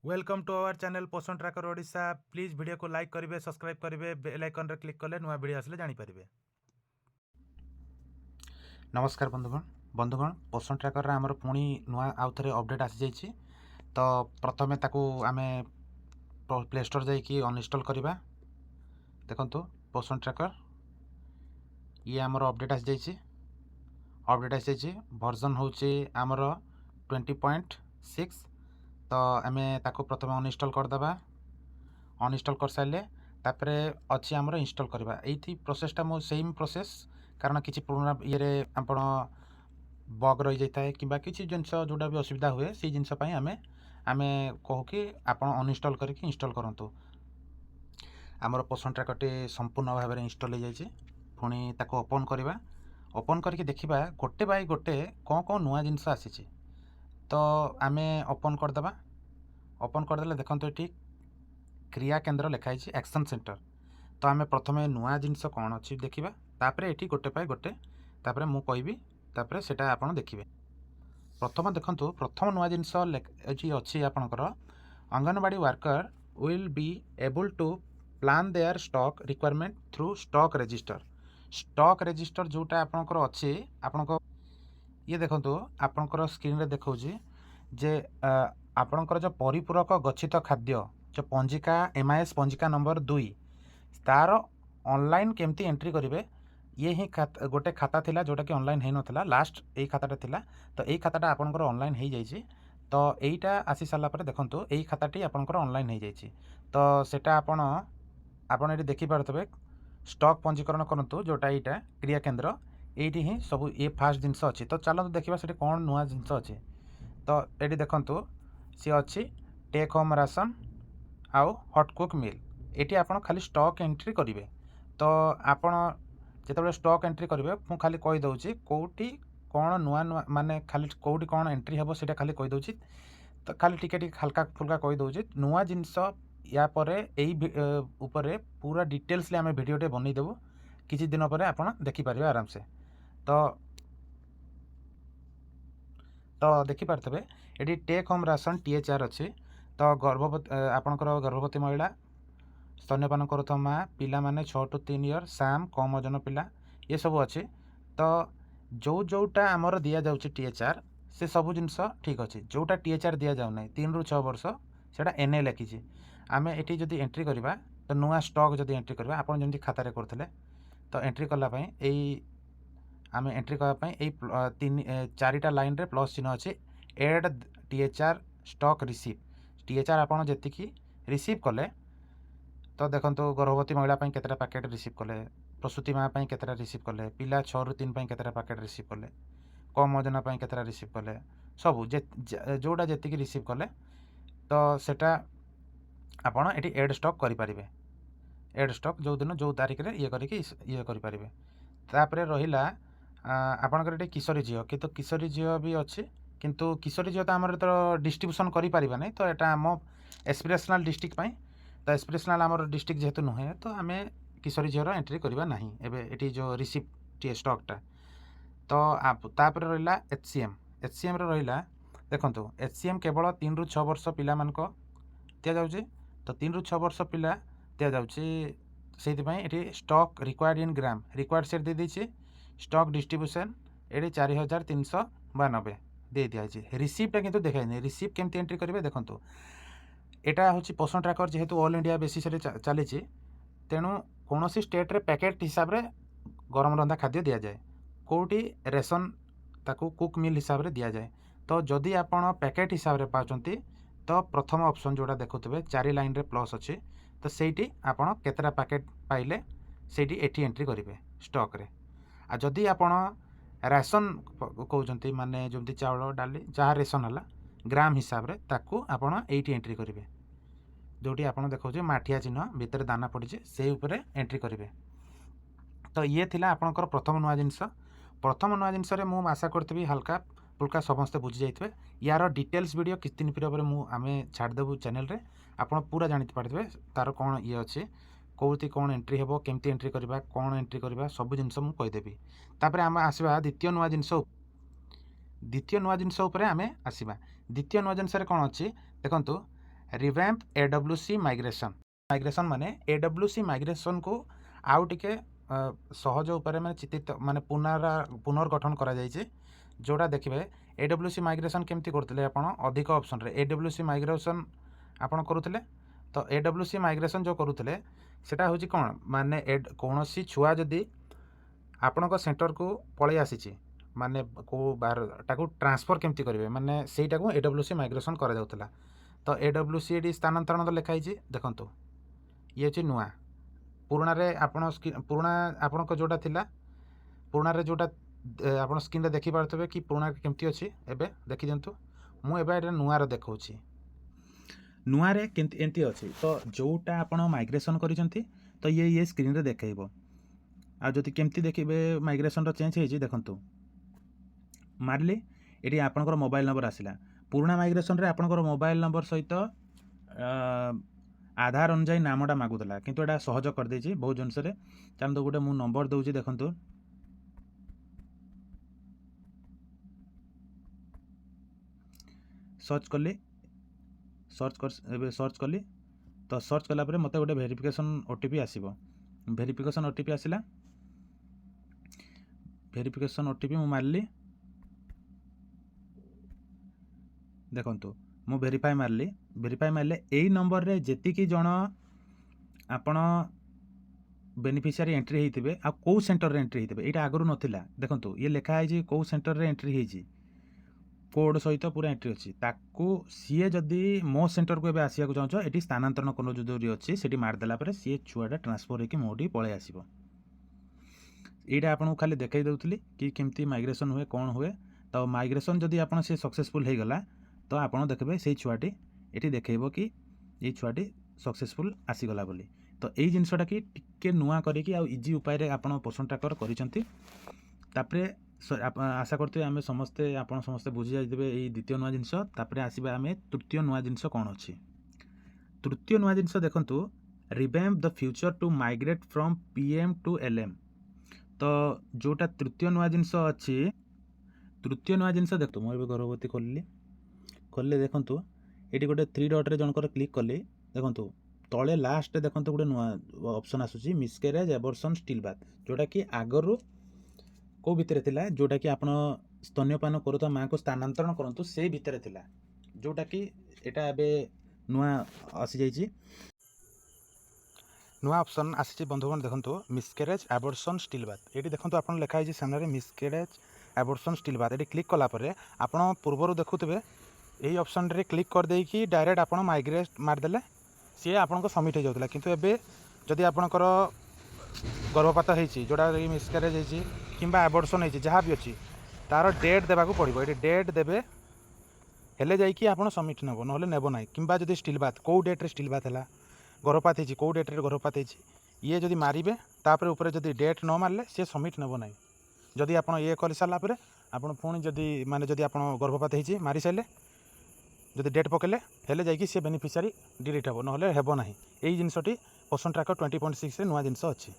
Welcome to our channel पोषण tracker Odisha. Please video को like करेंगे, सब्सक्राइब करेंगे, बेल आइकन रे क्लिक कले नुआ वीडियो आसले जानि परिबे। नमस्कार बंधुगण पोषण ट्रैकर आमर पुणी नुआ आउ थे अपडेट आसी जाइए। तो प्रथमे ताकू आमे प्ले स्टोर जाइए अनइंस्टॉल करवा। देखंतु पोषण ट्रैकर ये आमर अपडेट आसी जाइए। अपडेट आसी जाइए वर्जन होचे आमर 20.6। तो आमे ताकू प्रथमे अनइंस्टॉल करदेबा। अनइंस्टॉल कर सारे तापरे अच्छी आमर इंस्टॉल करवा। एठी प्रोसेसटा मो सेम प्रोसेस, कारण किसी पुराना ये आपण बग रही जाए कि किसी जिनस जोटा भी असुविधा हुए से जिनस आमे आमे कहू कि आप अनइंस्टॉल करके इंस्टॉल करूँ। आमर पोषण ट्रैकरटी संपूर्ण भाव में इंस्टॉल हो जाए। पुणी ताको ओपन करवा। ओपन करके देखा गोटे बाय गोटे कौन कौन नुआ जिनस आसी। तो आमे ओपन करदेबा। ओपन करदे देखो ये क्रिया केन्द्र लिखाई एक्शन सेंटर। तो आमे प्रथमे नुआ जिनस कौन अच्छी देखा, तापर ये गोटे बाय गोटे तापर मु कहबी, तापर सेटा आपन देखिए। प्रथम देखंतु प्रथम नुआ जिनस अच्छी आपणकर anganwadi worker will be able to plan their stock requirement through stock register. Stock register जोटा आपणकर अच्छी आपणक ये देखंतु आपणकर स्क्रीन रे देखौजी जे आपणकर जो परिपूरक गच्छित खाद्य जो पंजिका MIS पंजिका नंबर 2 तार ऑनलाइन केमती एंट्री करेंगे। ये ही गोटे खाता थिला जोटा कि ऑनलाइन हो नथिला, लास्ट यही खाताटा थिला। तो यही खाताटा आपनकर ऑनलाइन हो जाइए। तो यहीटा आसी सारा पर देखंतु यही खाताटी आपनकर ऑनलाइन हो जाइए। तो सेटा आपण ये देखि पारथबे स्टॉक पंजीकरण करंतु जोटा एटा क्रिया केन्द्र एठी ही सब ये फास्ट जिनस अच्छी। तो चलो देखा से कौन नुआ जिनस अच्छी। तो ये देखंतु सी अच्छी टेक होम राशन आउ हॉट कुक मिल। ये आपड़ खाली स्टॉक एंट्री करेंगे। तो आपण जिते स्टॉक एंट्री करेंगे मु खाली कहीदे कौटी कौन नुआ नुआ माने खाली कौटी कौन एंट्री हम से खाली कहीदे। तो खाली टिके हल्का फुल्का कहीदे नुआ जिनस या उपरे पूरा डिटेल्स आम भिडियोटे बनईदेवु। किसी दिन पर आप देखिपारे आराम से। तो देखिपारे ये टेक होम राशन THR अच्छी। तो गर्भवती आपणकर गर्भवती महिला, स्तन्यपान करुवा माँ, पिला माने 6 to 3 इयर, साम कम ओजन पिला, ये सब अच्छे। तो जोटा आमर दि जाऊँगी THR से सब जिनस ठीक अच्छे। जोटा THR दि जाऊना 3 ରୁ 6 वर्ष से NA लिखी आम ये जदि एंट्री करवा। तो नुआ स्टॉक जदि एंट्री करवा आप जमी खाता करते तो एंट्री कलापाई आम एंट्री करने 4टा लाइन रे प्लस चिन्ह अच्छे। Add THR stock receive THR आपड़ जी रिसीव कले। तो देखो गर्भवती महिला केतटा पैकेट रिसीव कले, प्रसूति माँ केतटा रिसीव कले, पिला 6 ରୁ 3 केतटा पैकेट रिसीव कले, कम ओजन केतटा रिसीव कले, सब जोटा जी रिसीव कले। तो सेटा आपड़ ये एड स्टॉक करें। एड स्टॉक जो दिन जो तारिख रे ये करें। तापर रहिला आपणकर ये किशोरी झील, कि किशोरी झील भी अच्छी। किंतु किशोरी झील तो आमर तो डिस्ट्रीब्यूशन करें नहीं। तो यहाँ आम एस्पिरेशनल डिस्ट्रिक्ट तो एस्पिरेशनल आमर डिस्ट्रिक्ट जेहेतु नुहे तो आम किशोरी झील एंट्री करवा ना एवं जो रिसीप्ट स्टॉकटा। तो तापर रहा HCM रहा देखो HCM केवल 3 ରୁ 6 वर्ष पिला दि जाऊँगी। तो 3 ରୁ 6 वर्ष पिला दि जाऊँगी से stock required in gram required set दे दीजिए। स्टॉक डिस्ट्रीब्यूशन ये 4392 दे दिखाई। रिसीप्टा किंतु देखाई। रिसीप्ट केमती एंट्री करेंगे देखो यहाँ हूँ पोषण ट्रैकर जेहेतु ऑल इंडिया बेसिस चली। तेणु कौन स्टेट रे पैकेट हिसाब रे गरम रंधा खाद्य दि जाए, कौटी रेशन ताकू कुक मिल हिसाब रे दि जाए। तो जदि आपण पैकेट हिसाब रे पाउछंती तो प्रथम ऑप्शन जोड़ा देखुवे 4 लाइन रे प्लस अच्छे। तो सेठी आपण केतरा पैकेट पाइले सेठी एठी एंट्री करेंगे स्टॉक रे। आ जदि आपण राशन कहते माने जमती चाउल डाली जहाँ रेशन है ग्राम हिसाब रे ताकू आपण एठी एंट्री करेंगे। जोटी आप देखो माठिया चिन्ह भितर दाना पड़ी से उपरे एंट्री करेंगे। तो ये थिला आपणकर प्रथम नुआ जिनस। प्रथम नुआ जिनस मुझे आशा करी हल्का फुल्का समस्ते बुझी जाइए। यार डिटेल्स वीडियो किस दिन पर मुझे छाड़देबू चैनल रे। आप पूरा जानी पारे तार कौन ये अच्छे, कौती कौन एंट्री हे, केमती एंट्री करवा, कौन एंट्री करवा, सब जिनस मुझेदेवी। तापर आम आसवा द्वितीय नुआ जिनस। द्वितीय नुआ जिनस आम आसवा। द्वितीय नुआ जिनस कौन अच्छी देखु रिवैम्प AWC माइग्रेशन माइग्रेशन माने AWC माइग्रेशन को आउ टिके सहज उपाय माने चित्रित माने पुनर्गठन करा जायछि जोड़ा देखिए AWC माइग्रेशन केमती करथिले आपण अधिक ऑप्शन रे AWC माइग्रेशन आपण करूथिले तो AWC माइग्रेशन जो करूथिले सेटा होछि कोन माने कोनोसी छुआ जदी आपणक सेंटर को पळै आसीछि माने को बार ताको ट्रांसफर केमती करिवे माने सेटा को AWC माइग्रेशन करा जाउतला तो AWC एडी स्थानांतरण तो लिखाई देखो ये हूँ नुआ पुराण आपण पुराणा आपण जोटा थिला पुराण रे जोटा आपण स्क्रीन रे देखि पारथबे कि पुराणा केमती अछि एबे देखि दियंतु मु एबे एटा नुआ रे देखौछि नुआ रे केमती एंती अछि तो जोटा आपण माइग्रेशन करिसंती तो ये स्क्रीन रे देखैबो आ जति केमती देखिबे माइग्रेशन रो चेंज हेछि देखंतु मारली एटी आपनकर मोबाइल नंबर आसिला पुराणा माइग्रेशन रे आपनकर मोबाइल नंबर सहित आधार अनुजाई नामटा मागुला किंतु एटा सहज कर देछि बहुत जिनस रे चांद गोटे मु नंबर दउछि देखंतु सर्च कली सर्च कली तो सर्च कला परे मते गोटे वेरिफिकेशन ओटीपी आसीबो वेरिफिकेशन ओटीपी आसिला वेरिफिकेशन ओटीपी मु मारली देखंतु मु वेरीफाई मारली यही नंबर रे जेति की जण आपण बेनिफिशियरी एंट्री होइतिबे आ को सेंटर रे एंट्री होइतिबे एटा आगरु नथिला देखंतु ये लिखा है जी को सेंटर रे एंट्री होइछि कोड सहित पूरा एंट्री अछि ताकू सीए जदी मो सेंटर को एबे आसिया को चाहछो एटी स्थानांतरण कोनो जरूरी अछि सेटी मार देला परे सीए छुआटा ट्रांसफर होके मोटी पळे आसीबो एटा आपन खाली देखाई दउतली कि केमती माइग्रेशन हुए कोन हुए तो माइग्रेशन जदी आपन से सक्सेसफुल हे गला तो आपन देखबे से छुआटी एटी देखैबो कि ये छुआटी सक्सेसफुल आसी गला बोली तो एई जिंसटा कि टिके नुआ करी कि आ इजी उपाय रे आपन पोषण ट्रैकर करिसंती तापरे आशा करते आमे समस्ते आपन समस्ते बुझी जाइबे एई द्वितीय नुआ जिंस तापरे आसीबा आमे तृतीय नुआ जिंस कोन अछि तृतीय नुआ जिंस देखंतु revamp the future to migrate from PM to LM तो जोटा तृतीय नुआ जिंस अछि तृतीय नुआ जिंस देखतो मोर बे गर्भवती खोलले देखंतु एटी गोटे 3 डॉट रे जनकर क्लिक कली देखंतु तळे लास्ट देखंतु गोटे नुआ ऑप्शन आसुची मिसकैरेज एबॉर्शन स्टिल बाथ जोटा कि आगरु को भितरे थिला जोटा कि आपण स्तन्यपान करता मां को स्थानांतरण करंतु से भितरे थिला जोटा कि एटा एबे नुआ आसी जाईची नुआ ऑप्शन आसी बंधुगण देखंतु miscarriage abortion still bath eighty देखंतु आपण लिखा है सामने रे miscarriage abortion still bath eighty click कला परे आपण पूर्वरु देखुतबे यही ऑप्शन रे क्लिक कर दे कि डायरेक्ट आपण माइग्रेट मार देले सी आपन को सबमिट हो जाउतला किंतु एबे जदि आपनकर गर्भपात होईची जोड़ा मिसकैरेज होईची किंबा एबॉर्शन होईची जहाँ भी अच्छी तार डेट देवा को पड़ो ये डेट देवे हेले जाइए आप सबमिट नब ना नेब ना कि जब स्टिल बाथ कौ डेट्रे स्टिल बाथ है गर्भपात होती कौ डेट्रे गर्भपात होती ये जदि मारे तापर ऊपर जदि डेट न मारे सी सबमिट नब ना जदि आप ये कर सारापर आप पुणी जदि माने जदि आप गर्भपात होती मारी सारे जदि डेट पकेले हेले जाइए सी बेनिफिशियरी डिलीट हे ना हेब ना यही जिनसटी पोषण ट्रैकर 20.6 रे नुआ जिनस अच्छी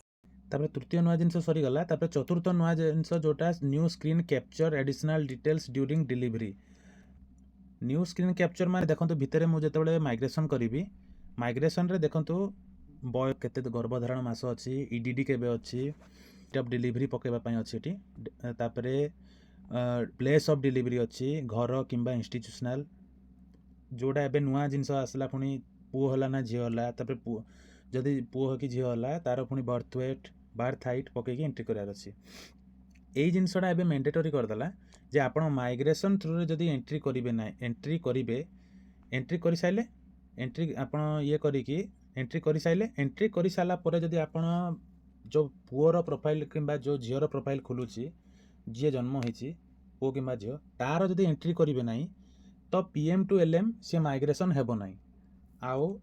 तापर तृतीय नुआ जिनस सरीगला तापर चतुर्थ नुआ जिनस जोटा new screen capture additional details during delivery new screen capture माने देखंतु भितरे मु जेतेबेले माइग्रेशन करिवि माइग्रेशन रे देखंतु बय केते गर्भधारण मास अछि ईडीडी केबे अछि ऑफ डिलीवरी पकेबा पई अछि एटी तापरे प्लेस ऑफ डिलीवरी अछि घर किंबा इंस्टीट्यूशनल जोड़ा एबे नुआ जिनस आसला पुनी पुओ होला ना झियो होला तापरे पुओ जदि पुओ हो कि झियो होला तार पुनी बर्थ वेट बर्थ हाइट पकेकी एंट्री करार अछि एई जिनसटा एबे मैंडेटरी कर देला जे आपण माइग्रेशन थ्रू रे जदि एंट्री करिवे ना एंट्री करि साइले एंट्री आपण ये करिकी एंट्री करि साइले एंट्री करि साला परे जदि आपण जो पुओर प्रोफाइल किंबा जो झियोर प्रोफाइल खुलुची जे जन्म होईची पुओ किंबा झियो तार जदि एंट्री करिवे नाही तो पीएम टू एलएम से माइग्रेशन हेबो नाही आउ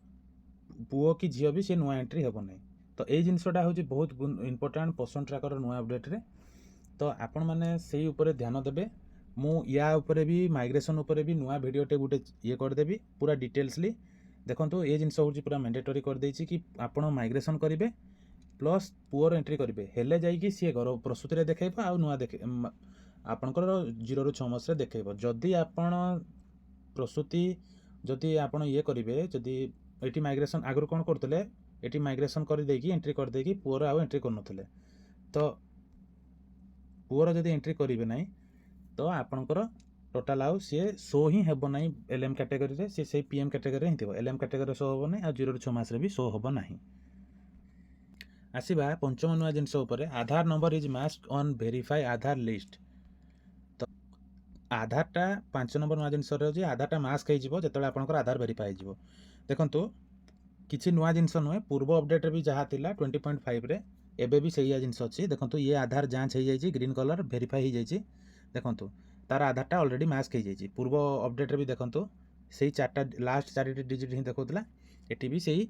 पुओ कि झियो भी से नुआ एंट्री हेबो नाही तो ये जिनसटा हूँ बहुत इंपोर्टाट पोषण ट्रैकर नुआ अपडेट रे तो आपण मैंने से ऊपर ध्यान देबे मु या ऊपर भी माइग्रेशन ऊपर भी नुआ वीडियोटे गोटे ये करदेवी पूरा डिटेल्सली देखो ये जिनस हूँ पूरा मैंडेटरी कर देछि कि आपण माइग्रेशन करेंगे प्लस पुअर एंट्री करेंगे हेले जाइए सी घर प्रसूति रे देखेबा आ नुआ देखे आपणकर 0 ରୁ 6 मास रे देखेबो जदि आपण प्रसूति जदि आपण ये करेंगे जदि ये माइग्रेशन आगु कौन करते ये माइग्रेशन करदेकी एंट्री करदेकी पुअर आउ एंट्री कर तो पुअर जदि एंट्री करेंगे ना तो आपणकर टोटाल आउ सी शो ही हेब ना एलएम कैटेगरी सी से पीएम कैटेगरी ही थो एलएम कैटेगरी शो हम ना 0 ରୁ 6 मास भी शो हम ना। आसवा पंचम नुआ जिनस Aadhaar number is must on verify Aadhaar list. तो आधारटा 5 नंबर नुआ जिनस आधारटा मास्क हो जो आपंकर आधार वेरीफाई हो। देखो किसी नुआ जिनस नुहे पूर्व अपडेट भी जहाँ थिला 20.5 रे एबे भी सही जिनस अच्छी। देखो ये आधार जांच हो जाए ग्रीन कलर वेरीफाई हो जाए। देखो तार आधारटा ऑलरेडी मास्क हो जाए पूर्व अपडेट भी देखो से 4टा लास्ट 4टी डिजिट ही देखा ये भी सही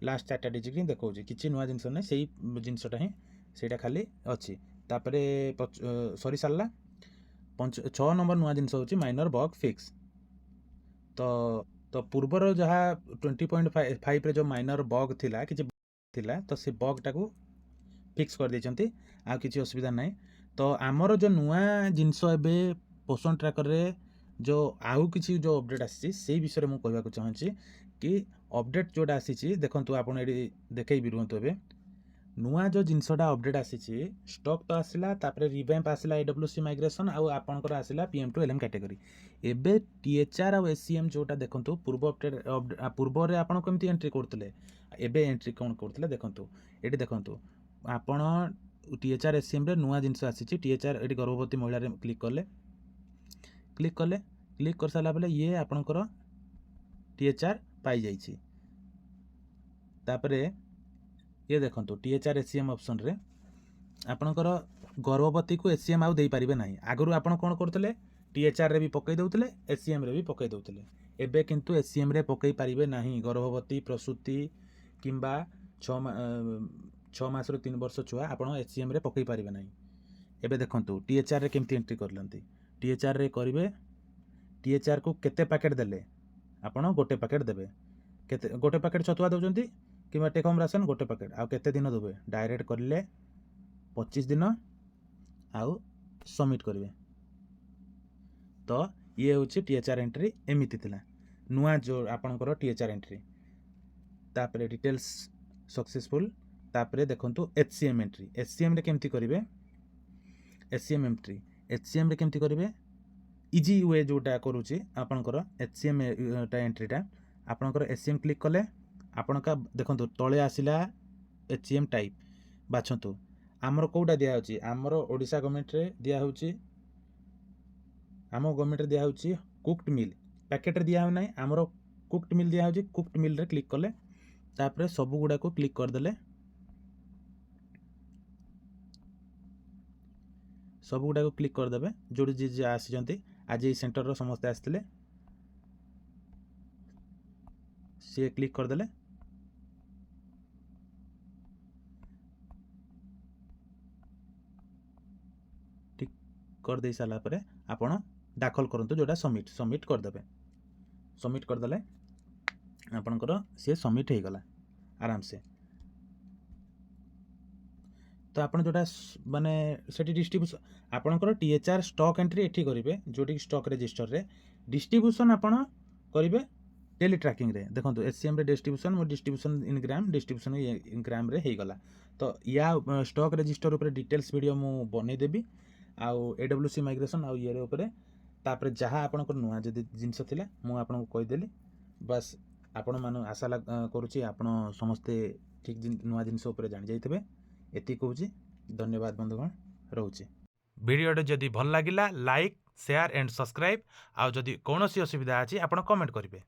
लास्ट 4टा डिजिट ही देखा किसी नुआ जिनस ना से जिनसटा ही से खाली अच्छी तापर सरी सारा 6 नंबर नुआ जिनस हूँ माइनर बग फिक्स। तो पूर्वर जहाँ 20.5 रे जो माइनर बग थिला किसी थिला तो से बग टाको फिक्स कर देचंती आ किसी असुविधा नहीं। तो आमर जो नुआ जिनस एबे पोषण ट्रैकर रे जो आउ किसी जो अपडेट आसी से विषय में कहवाक चाहूँगी कि अपडेट जोटा आसी देखो आप देखी रुहतु ए नुआ जो जिनसटा अपडेट आसी स्टॉक तो आसला तापर रिवैम्प आसला एडब्ल्यूसी माइग्रेशन आउ आपनकर आसला पीएम टू एलएम कैटेगरी। एबे टीएचआर और एससीएम जोटा देखो पूर्व अपडेट पूर्व रे आपन केमती एंट्री करथिले एबे एंट्री कोन करथिले देखो एटी देखो आपन टीएचआर एससीएम रे नुआ जिनस आसी टीएचआर एटी गर्भवती महिला रे क्लिक कर सारा बेले ये आपनकर टीएचआर पाई जाइछि। तापर ये देखो टीएचआर एससीएम ऑप्शन रे आपनकर गर्भवती को एससीएम आउ दे पारिबे नाही। आगरु आपन कोन करथले टीएचआर रे भी पकई दउथले एससीएम रे भी पकई दउथले एबे किंतु एससीएम रे पकई पारिबे नाही। गर्भवती प्रसूति किंबा 6 मास रो 3 वर्ष छुआ आपन एससीएम रे पकई पारिबे नाही। एबे देखंतु टीएचआर रे केमती एंट्री करलंती टीएचआर रे करिवे टीएचआर को केते पैकेट देले आपन गोटे पैकेट देबे केते गोटे पैकेट छतुआ दउचंती कि टेक होम राशन गोटे पैकेट आउ केते दिन देबे डायरेक्ट करले 25 दिन आउ सबमिट करेंगे। तो ये हूँ टीएचआर एंट्री एमती थिला नुआ जो आपनकर टीएचआर एंट्री तापर डिटेल्स सक्सेसफुल तापर देखंतु एचसीएम एंट्री एचसीएम रे केमती करिवे एचसीएम एंट्री एचसीएम रे केमती करिवे इजी वे जोटा करूची आपनकर एचसीएम टा एंट्रीटा आपनकर एचसीएम क्लिक कले आपनका देखंतु तळे आसिला एचसीएम टाइप बाछंतु आमर कोटा दिया होची आमर ओडिशा गवर्नमेंट रे दिया होची आम गवर्नमेंट रे दिया होची कुक्ड मिल पैकेट रे दिया हो नाही आमर कुक्ड मिल दिया होची कुक्ड मिल रे क्लिक कले तापर सब गुडा को क्लिक कर देले सब गुडा को क्लिक कर देबे जोडी जे आसी जंती आज ए सेंटर रो समस्त आस्थिले से क्लिक कर देले कर दे सारा पर आपण दाखल करंतु जोटा सबमिट कर देबे सबमिट कर देले आपनकर से सबमिट हो गला आराम से। तो आपन जोटा माने सेठी डिस्ट्रीब्यूशन आपनकर टीएचआर स्टॉक एंट्री एठी करिवे जोटी स्टॉक रजिस्टर रे डिस्ट्रीब्यूशन आपण करिवे डेली ट्रैकिंग रे देखंतु एचसीएम रे distribution in gram distribution in ग्राम रे हे गला। तो या स्टॉक रजिस्टर ऊपर डिटेल्स वीडियो मु बनै देबी आउ एडब्ल्यूसी माइग्रेशन आउ ये ऊपर तापर जहाँ आपनकर नुआ जदि जिनस थिला मु आपन को कहि देली बस आपण मान आशा करूची आपण समस्ते ठीक नुआ जिनस ऊपर जानि जाइतबे एति कहूची। धन्यवाद बंधुगण रहूची। वीडियो जदि भल लागिला लाइक शेयर एंड सब्सक्राइब आउ जदि कौन असुविधा अछि आपण कमेंट करिवे।